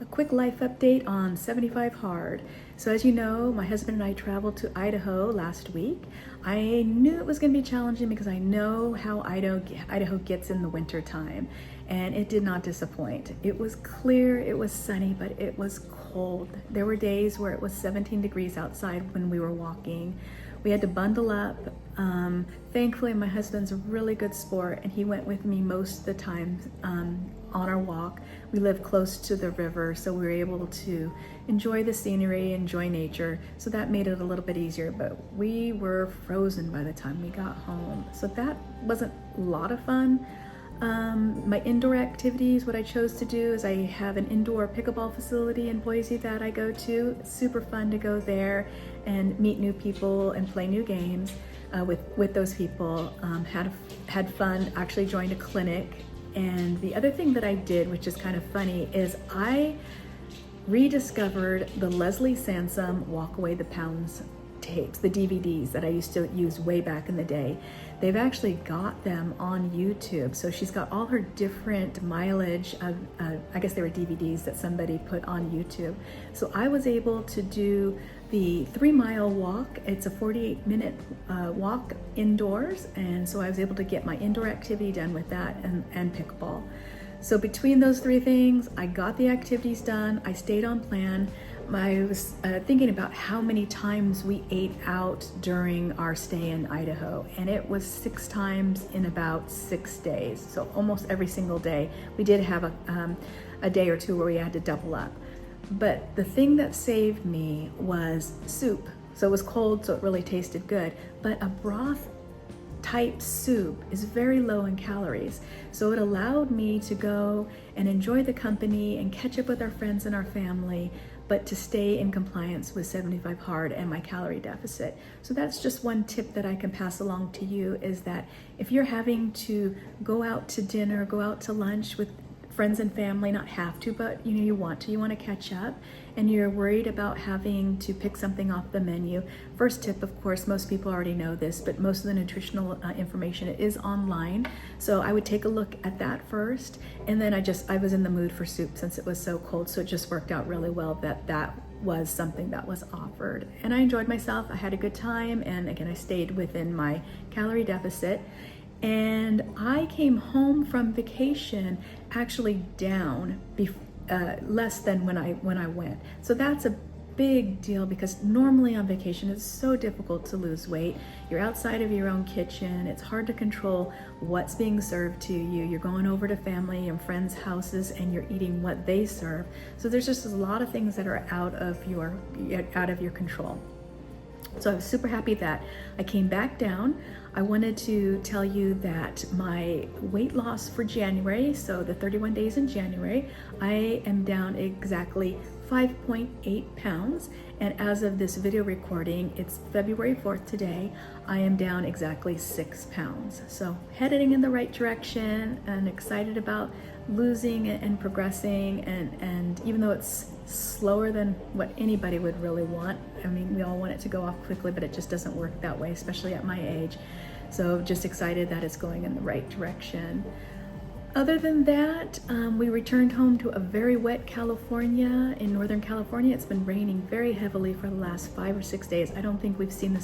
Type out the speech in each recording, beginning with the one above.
A quick life update on 75 Hard. So as you know, my husband and I traveled to Idaho last week. I knew it was going to be challenging because I know how Idaho gets in the winter time, and it did not disappoint. It was clear, it was sunny, but it was cold. There were days where it was 17 degrees outside when we were walking. We had to bundle up. Thankfully, my husband's a really good sport, and he went with me most of the time on our walk. We live close to the river, so we were able to enjoy the scenery, enjoy nature, so that made it a little bit easier, but we were frozen by the time we got home. So that wasn't a lot of fun. My indoor activities, what I chose to do is I have an indoor pickleball facility in Boise that I go to. It's super fun to go there and meet new people and play new games with those people. Had fun, actually joined a clinic. And the other thing that I did, which is kind of funny, is I rediscovered the Leslie Sansom Walk Away the Pounds tapes, the DVDs that I used to use way back in the day. They've actually got them on YouTube. So she's got all her different mileage of, I guess they were DVDs that somebody put on YouTube. So I was able to do the 3-mile walk. It's a 48-minute walk indoors. And so I was able to get my indoor activity done with that and pickleball. So between those three things, I got the activities done. I stayed on plan. I was thinking about how many times we ate out during our stay in Idaho, and it was 6 times in about 6 days. So almost every single day. We did have a day or two where we had to double up. But the thing that saved me was soup. So it was cold, so it really tasted good. But a broth type soup is very low in calories. So it allowed me to go and enjoy the company and catch up with our friends and our family, but to stay in compliance with 75 Hard and my calorie deficit. So that's just one tip that I can pass along to you, is that if you're having to go out to dinner, go out to lunch with friends and family, not have to, but you want to catch up, and you're worried about having to pick something off the menu. First tip, of course, most people already know this, but most of the nutritional information is online. So I would take a look at that first, and then I was in the mood for soup since it was so cold, so it just worked out really well that was something that was offered. And I enjoyed myself, I had a good time, and again, I stayed within my calorie deficit. And I came home from vacation actually down less than when I went. So that's a big deal, because normally on vacation it's so difficult to lose weight. You're outside of your own kitchen. It's hard to control what's being served to you. You're going over to family and friends' houses and you're eating what they serve. So there's just a lot of things that are out of your control. So I was super happy that I came back down. I wanted to tell you that my weight loss for January, so the 31 days in January, I am down exactly 5.8 pounds. And as of this video recording, it's February 4th today, I am down exactly 6 pounds. So heading in the right direction, and excited about losing and progressing, and even though it's slower than what anybody would really want. I mean, we all want it to go off quickly, but it just doesn't work that way, especially at my age. So just excited that it's going in the right direction. Other than that, we returned home to a very wet California. In Northern California, it's been raining very heavily for the last 5 or 6 days. I don't think we've seen the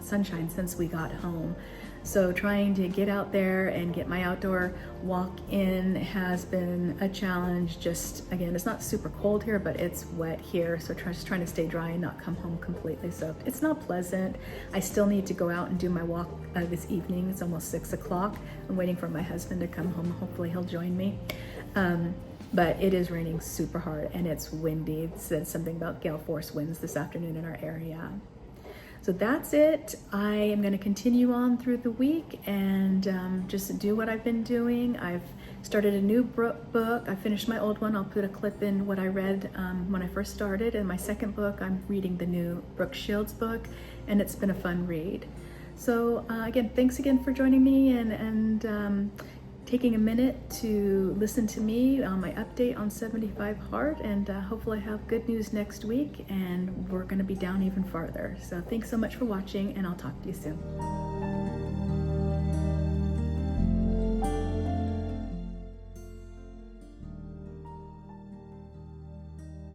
sunshine since we got home. So trying to get out there and get my outdoor walk in has been a challenge. Just, again, it's not super cold here, but it's wet here. So just trying to stay dry and not come home completely. So it's not pleasant. I still need to go out and do my walk this evening. It's almost 6 o'clock. I'm waiting for my husband to come home. Hopefully he'll join me. But it is raining super hard and it's windy. It said something about gale force winds this afternoon in our area. So that's it. I am going to continue on through the week and just do what I've been doing. I've started a new book. I finished my old one. I'll put a clip in what I read when I first started. And my second book, I'm reading the new Brooke Shields book, and it's been a fun read. So again, thanks again for joining me and taking a minute to listen to me on my update on 75 Hard, and hopefully I have good news next week and we're going to be down even farther. So thanks so much for watching, and I'll talk to you soon.